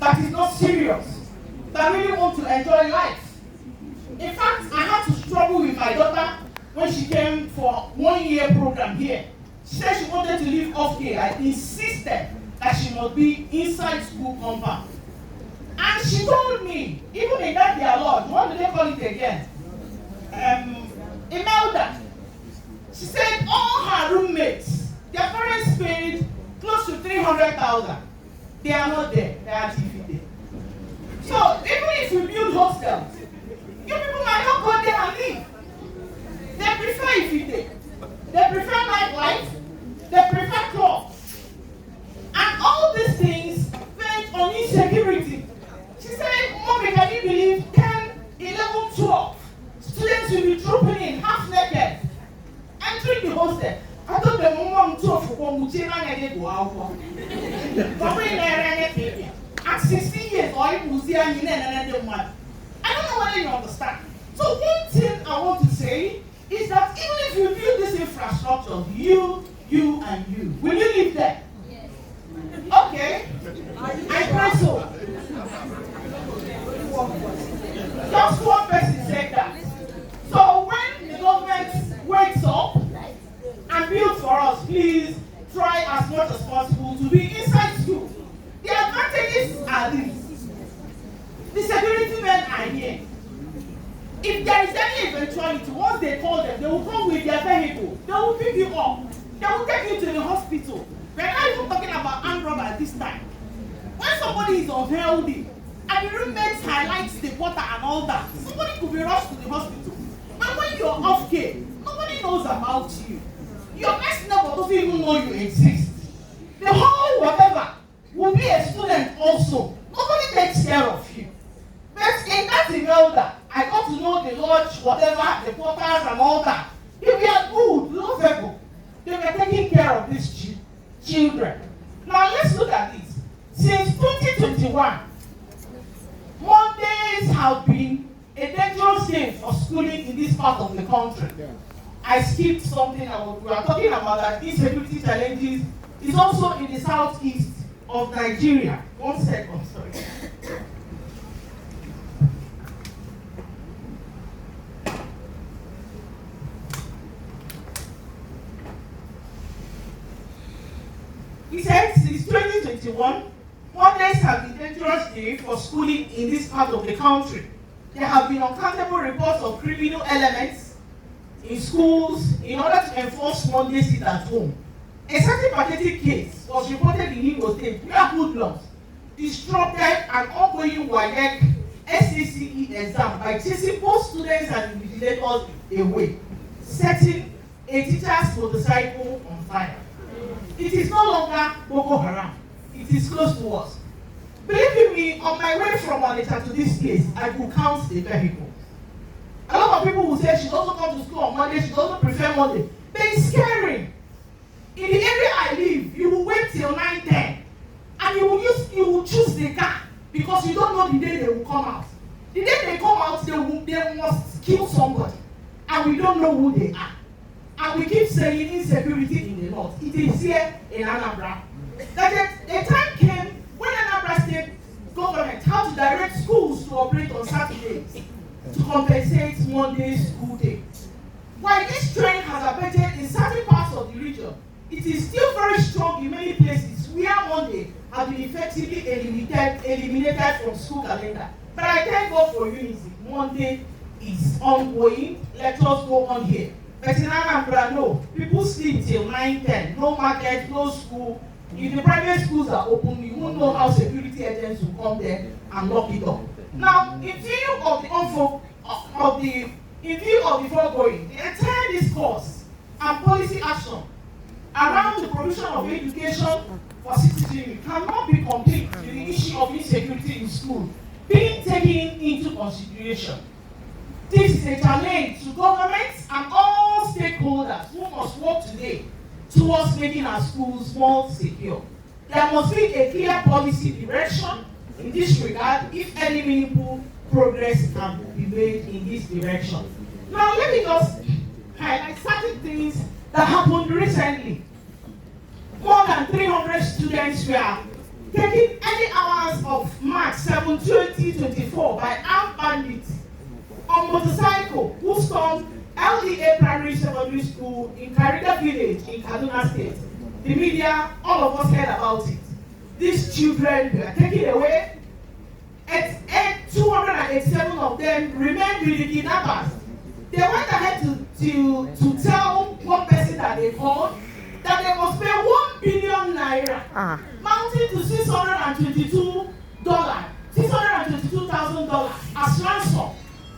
that is not serious, that really want to enjoy life. In fact, I had to struggle with my daughter when she came for 1 year program here. She said she wanted to live off here. I insisted that she must be inside school compound. And she told me, even in that their lodge, what do they call it again? Imelda. She said all her roommates, their parents paid close to 300,000. They are not there. They are TVD. So even if we build hostels, you people might not go there and live. They prefer Ifite. They prefer nightlife. They prefer clubs. And all these things based on insecurity. She said, Mommy, can you believe 10, 11, 12 students will be trooping in half naked, entering the hostel. I thought the mom told for at 16 years, or even I don't know whether you understand. So one thing I want to say is that even if you build this infrastructure, you, and you, will you live there? Yes. Okay. I pray so. Just one person said that. So when the government wakes up and builds for us, please try as much as possible to be inside school. The advantages are these. The security men are here. If there is any eventuality, once they call them, they will come with their vehicle. They will pick you up. They will take you to the hospital. We're not even talking about armed robbery at this time. When somebody is unhealthy, and the roommates highlights the water and all that, somebody could be rushed to the hospital. But when you're off care, nobody knows about you. Your next neighbor doesn't even know you exist. The whole whatever will be a student also. Nobody takes care of you. But in that Imelda, I got to know the lodge, whatever, the porters and all that. They were good, lovable. They were taking care of these children. Now let's look at this. Since 2021, Mondays have been a dangerous day for schooling in this part of the country. Yeah. I skipped something we are talking about that insecurity challenges is also in the southeast of Nigeria. 1 second, sorry. He said since 2021, Mondays have been dangerous day for schooling in this part of the country. There have been uncountable reports of criminal elements in schools in order to enforce Monday sit at home. A certain pathetic case was reported in Imo State where hoodlums disrupted an ongoing WAEC SACE exam by chasing both students and invigilators away, setting a teacher's motorcycle on fire. It is no longer Boko Haram. It is close to us. Believe me, on my way from Onitsha to this place, I could count the vehicles. A lot of people will say she doesn't come to school on Monday, she doesn't prefer Monday. But it's scary. In the area I live, you will wait till 9-10 and you will choose the car because you don't know the day they will come out. The day they come out, they must kill somebody. And we don't know who they are. And we keep saying insecurity in the north. It is here in Anambra. That a time came when Anambra State government had to direct schools to operate on Saturdays to compensate Monday school day. While this trend has abated in certain parts of the region, it is still very strong in many places where Monday has been effectively eliminated from school calendar. But I thank God for UNICEF. Monday is ongoing. Let us go on here. But in Anambra, no. People sleep till 9-10. No market, no school. If the private schools are open, you won't know how security agents will come there and lock it up. Now, in view of the foregoing, the entire discourse and policy action around the provision of education for citizenry cannot be complete with the issue of insecurity in school being taken into consideration. This is a challenge to governments and all stakeholders who must work today towards making our schools more secure. There must be a clear policy direction in this regard if any meaningful progress can be made in this direction. Now let me just highlight certain things that happened recently. More than 300 students were taking any hours of math 7, 2024 by armed bandits on motorcycle who stormed LDA Primary Secondary School in Kariga Village in Kaduna State. The media, all of us heard about it. These children were taken away. 287 of them remained with the kidnappers. They went ahead to tell one person that they called that they must pay 1 billion naira, mounting to $622,000 as ransom.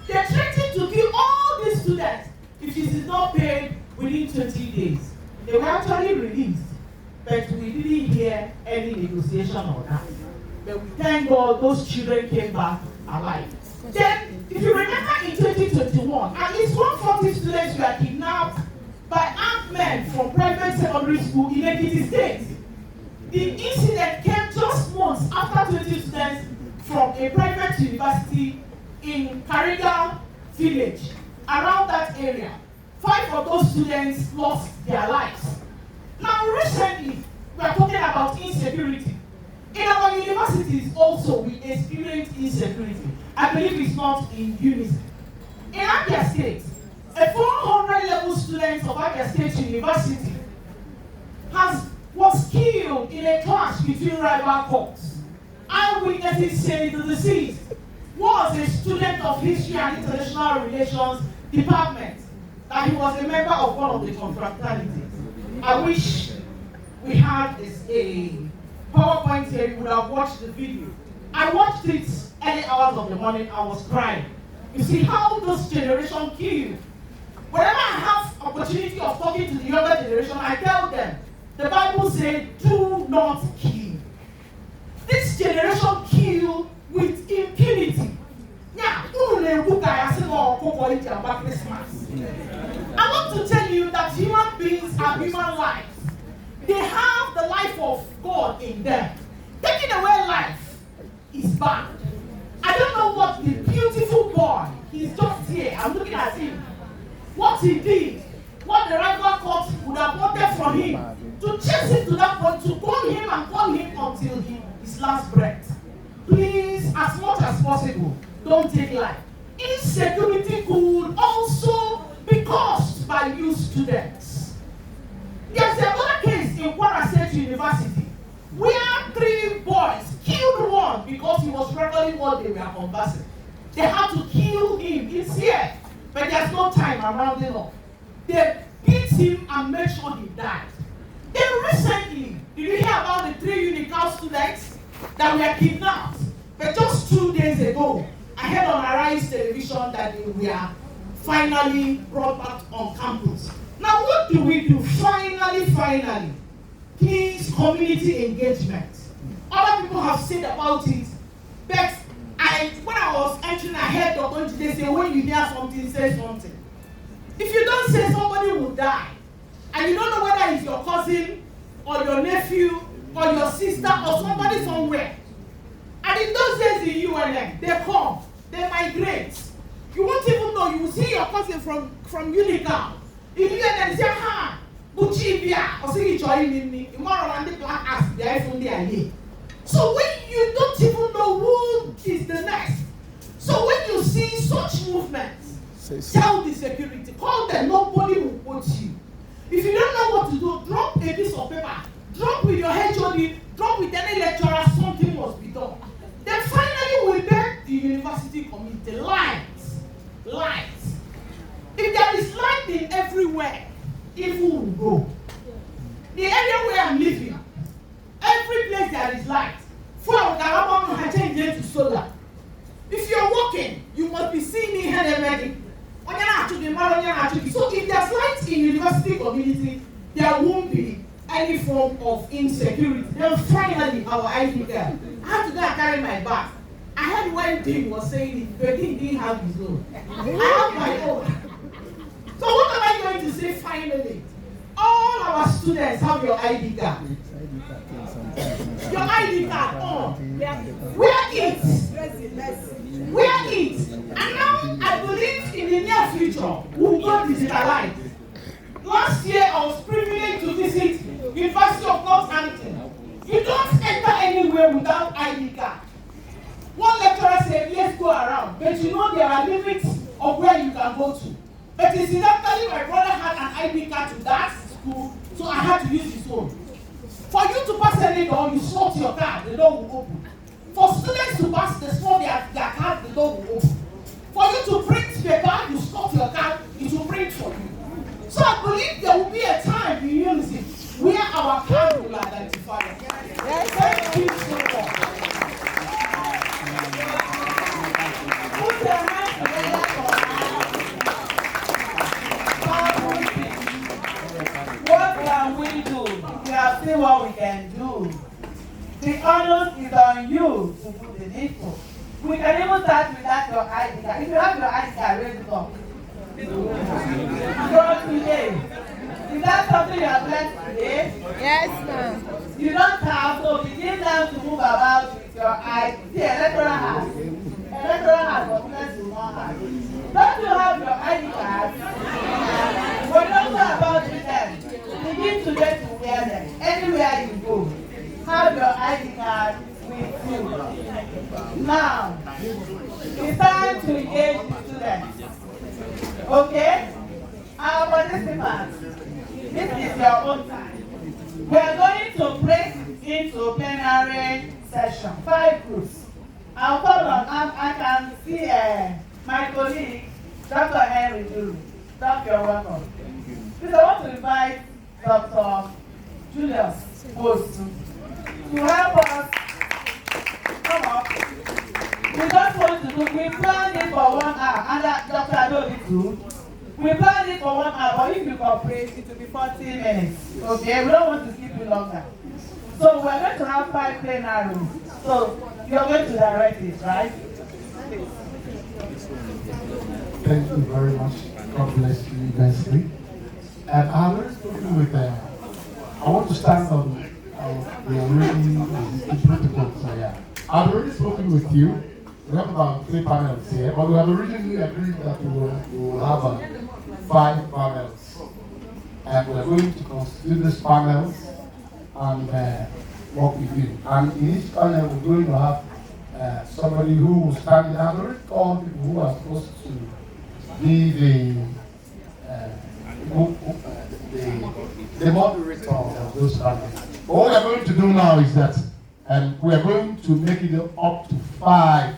They threatened to kill all these students if it is not paid within 20 days. They were actually released, but we didn't hear any negotiation on that. But we thank God those children came back alive. Then, if you remember in 2021, at least 140 students were kidnapped by armed men from private secondary school in Ekiti State. The incident came just months after 20 students from a private university in Kariga Village, around that area. 5 of those students lost their lives. Now, recently, we are talking about insecurity. In our universities also, we experience insecurity. I believe it's not in UNICEF. In Abia State, a 400-level student of Abia State University was killed in a clash between rival courts. Eyewitnesses say the deceased was a student of History and International Relations Department, that he was a member of one of the confraternities. I wish we had a PowerPoint here, you would have watched the video. I watched it early hours of the morning, I was crying. You see how this generation kill. Whenever I have opportunity of talking to the younger generation, I tell them, the Bible says, do not kill. This generation kill with impunity. Yeah, I want to tell you that human beings are human lives. They have the life of God in them. Taking away life is bad. I don't know what the beautiful boy, he's just here, I'm looking at him, what he did, what the rival court would have wanted from him, to chase him to that point, to call him and call him until his last breath. Please, as much as possible, don't take life. Insecurity could also be caused by you students. There's another case in Kwara State University where 3 boys killed one because he was reveling what they were conversing. They had to kill him. He's here, but there's no time around it up. They beat him and made sure he died. Then recently, did you hear about the 3 UNICEF students that were kidnapped? But just 2 days ago, I heard on Arise television that they were finally brought back on campus. Now, what do we do? Finally, please, community engagement. Other people have said about it, but when I was entering, I heard Dr. Njide say, when you hear something, say something. If you don't say, somebody will die, and you don't know whether it's your cousin, or your nephew, or your sister, or somebody somewhere. And in those days in UNM, they come, they migrate. You won't even know, you will see your cousin from UNICEF. If you then say, ha, Buchibia, or say, the black ass, the iPhone there. So when you don't even know who is the next, so when you see such movements, tell the security, call them, nobody will quote you. If you don't know what to do, drop a piece of paper, drop with your HOD, drop with any lecturer, something must be done. Then finally we beg the university community, light. If there is lighting everywhere, evil will go. The area where I'm living, every place there is light. To solar. If you're walking, you must be seeing me here already. So if there's light in university community, there won't be any form of insecurity. Then finally, our ID girl, I had to go and carry my bag. I heard when Tim was saying it, but he didn't have his own. I have my own. So what am I going to say finally? All our students have your ID card. Your ID card on. Wear it. Wear it. And now I believe in the near future we'll go digitalized. Last year I was privileged to visit University of Northampton. You don't enter anywhere without ID card. say, let's go around. But you know there are limits of where you can go to. But incidentally, my brother had an ID card to that school, so I had to use his own. For you to pass any door, you slot your card, the door will open. For students to pass, they slot their card, the door will open. For you to print paper, you slot your card, it will print for you. So I believe there will be a time in UNICEF where our card will identify us. Yes. Thank you so much. Put your hands together for What can we do? We have seen what we can do. The onus is on you to do the needful. We can even start without your ID card. If you have your ID card, raise it up. From today. Is that something you have learned today? Yes, ma'am. You don't have to begin now to move about with your ID. The electoral house. Electoral house, but let's do not have. Don't you have your ID card? But don't go about with them. Begin today to wear them. Anywhere you go, have your ID card with you. Now, it's time to engage the students. Okay? Our participants, this is your own time. We are going to break into plenary session, 5 groups. I'll call on, I can see my colleague, Dr. Henry Duru. Dr. You're welcome. Please, I want to invite Dr. Julius Post to help us come up. We just want to do, we planned it for 1 hour, and Dr. Adobe too. We planned it for 1 hour, but if you cooperate, it will be 40 minutes. Okay, we don't want to keep you longer. So we're going to have 5 plenary rooms. So you're going to direct it, right? Thank you very much. God bless you immensely. And I'm already spoken with I want to stand on the protocol. So yeah, I've already spoken with you. We have about 3 panels here, but we have originally agreed that we will have 5 panels. And we're going to constitute these panels and work with you. And in each panel, we're going to have somebody who will stand in. I've already called people who are supposed to be the moderator of those panels. But what we are going to do now is that we are going to make it up to 5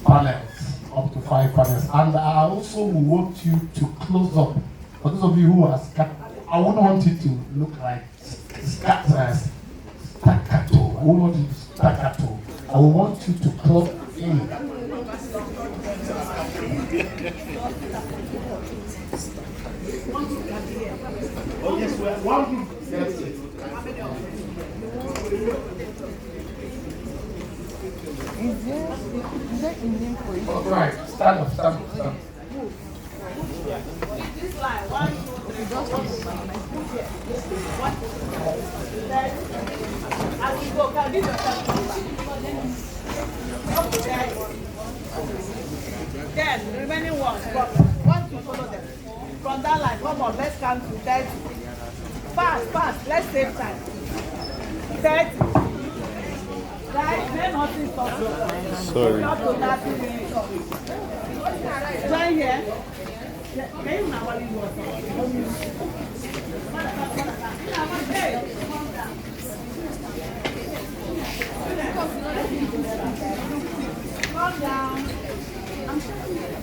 panels. Up to 5 panels. And I also want you to close up. For those of you who are scattered, I wouldn't want it to look like staccato. I wouldn't want it to staccato. I would want you to close in. Oh yes, well, one group gets it. Is there Indian for it? All right, stand up. This line, 1, 2, 3, 4. As we go, can you just then, the remaining ones, once you follow them, from that line, come on, let's count to 30. Fast, let's save time. 30. Guys, may nothing stop you. Sorry. Not to 30 minutes. Join here. Can you now what you want? Hey, calm down. Calm down. I'm sorry.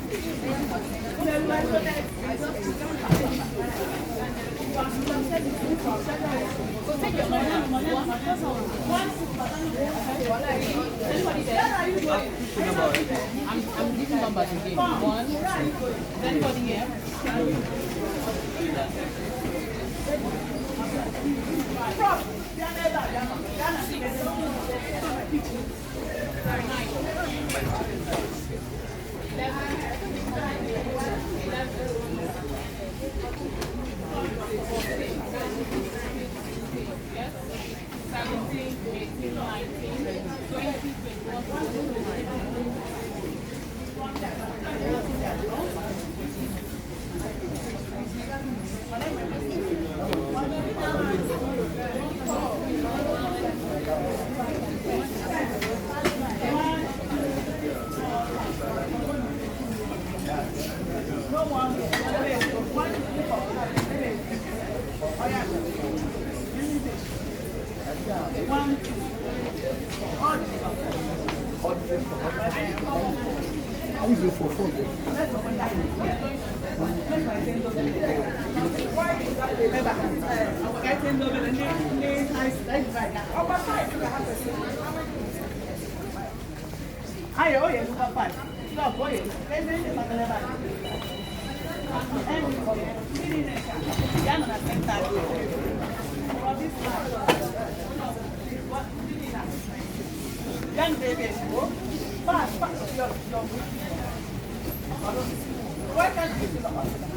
I'm giving numbers again. 1, 2. Is anybody here? Young baby, fast, why can't you see the hospital?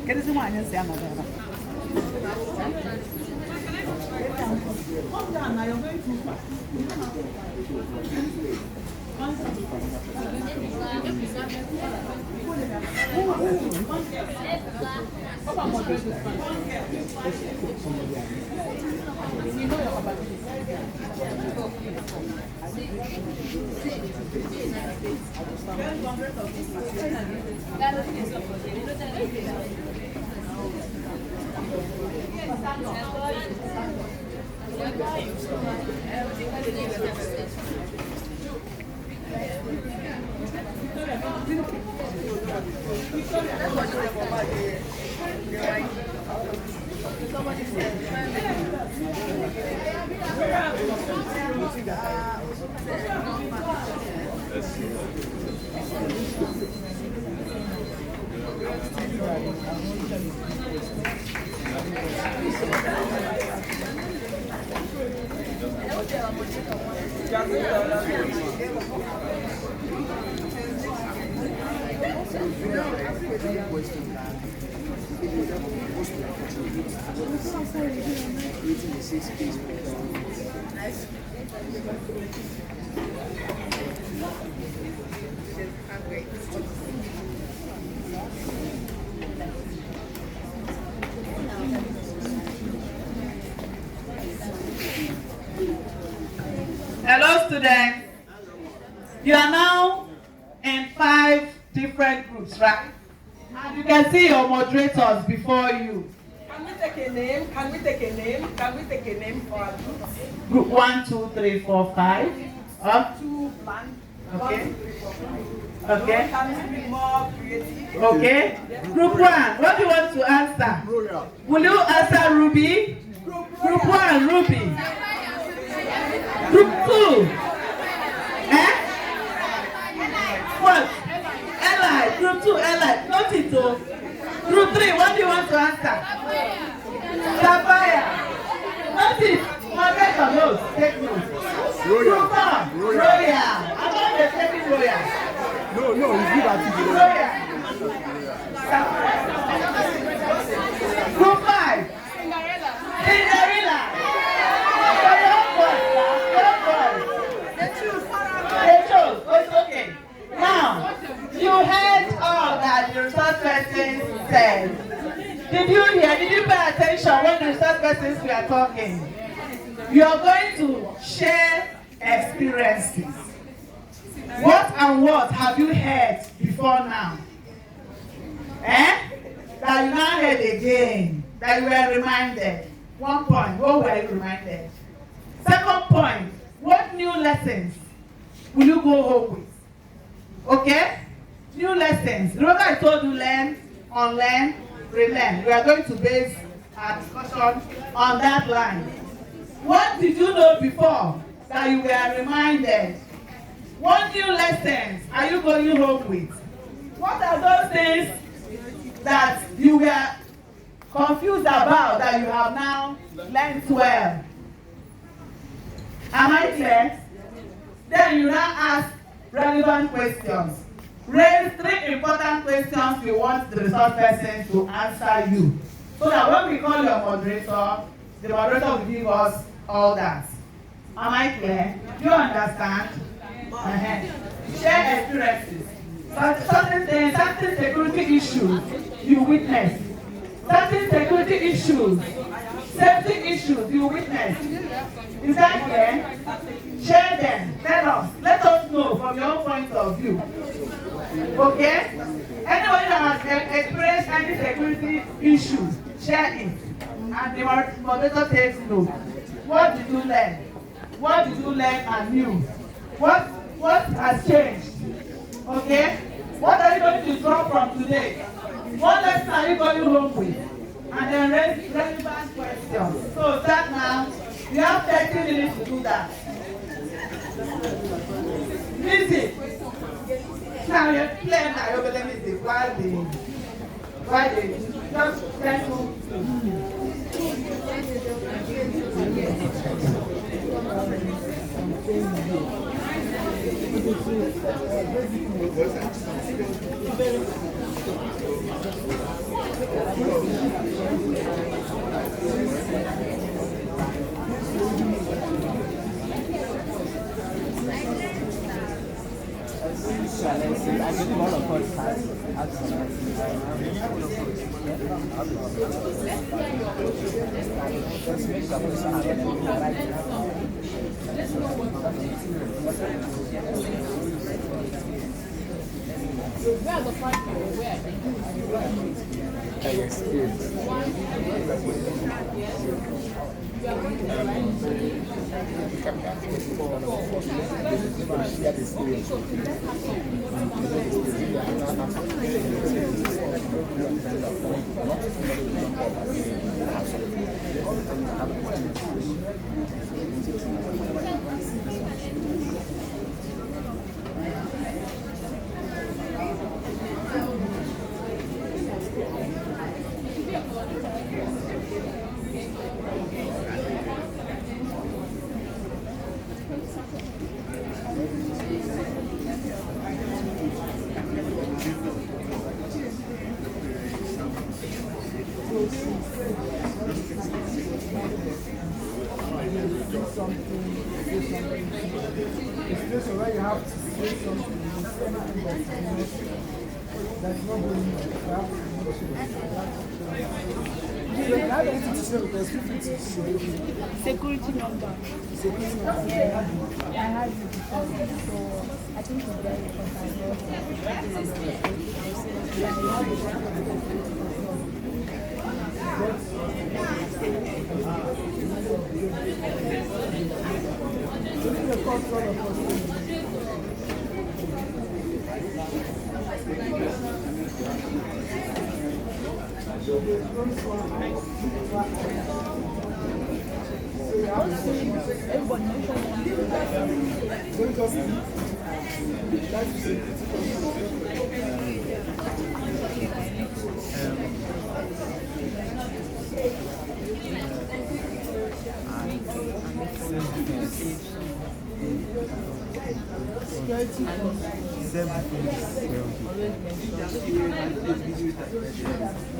Che ne siamo siamo vera. Hello, students. You are now in 5 different groups, right? And you can see your moderators before you. Can we take a name? Can we take a name? Can we take a name for our group? Group 1, 2, 3, 4, 5. Up. 2 blank. Okay. 1, 2, 3, 4, 5. Okay. Can we be more creative? Okay. Group 1, what do you want to answer? Will you answer Ruby? Group 1, Ruby. Group 2. Eh? What? Eli. Group 2, Eli. Not it though. Group 3, what do you want to answer? Sapphire. Not it. Moderator notes. Take notes. Group 4, Royal. I thought they're taking Royal. No, it's good at it. Royal. Sapphire. Group 5. Did you hear? Did you pay attention when the resource persons were talking? You are going to share experiences. What and what have you heard before now? That you now heard again, that you were reminded. 1 point, what were you reminded? Second point, what new lessons will you go home with? Okay? New lessons. Remember I told you learn, unlearn, relearn. We are going to base our discussion on that line. What did you know before that you were reminded? What new lessons are you going home with? What are those things that you were confused about that you have now learned well? Am I clear? Then you now ask relevant questions. Raise 3 important questions you want the resource person to answer you. So that when we call your moderator, the moderator will give us all that. Am I clear? Do you understand? Share experiences. Certain security issues you witness. Certain security issues, safety issues you witness. Is that clear? Share them. Tell us. Let us know from your point of view. Okay? Anybody that has experienced any security issues, share it. And the moderator takes note. What did you learn? What did you learn and new? What has changed? Okay? What are you going to draw from today? What lesson are you going home with? And then raise relevant questions. So start now. You have 30 minutes to do that. Music. Now you play now. You play music while they just try to. Where are the 5 people? Where are security number? I have it before, so I think it's very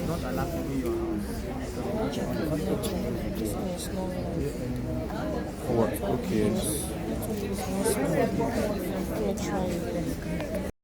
Not allowed to be your house. What? Okay.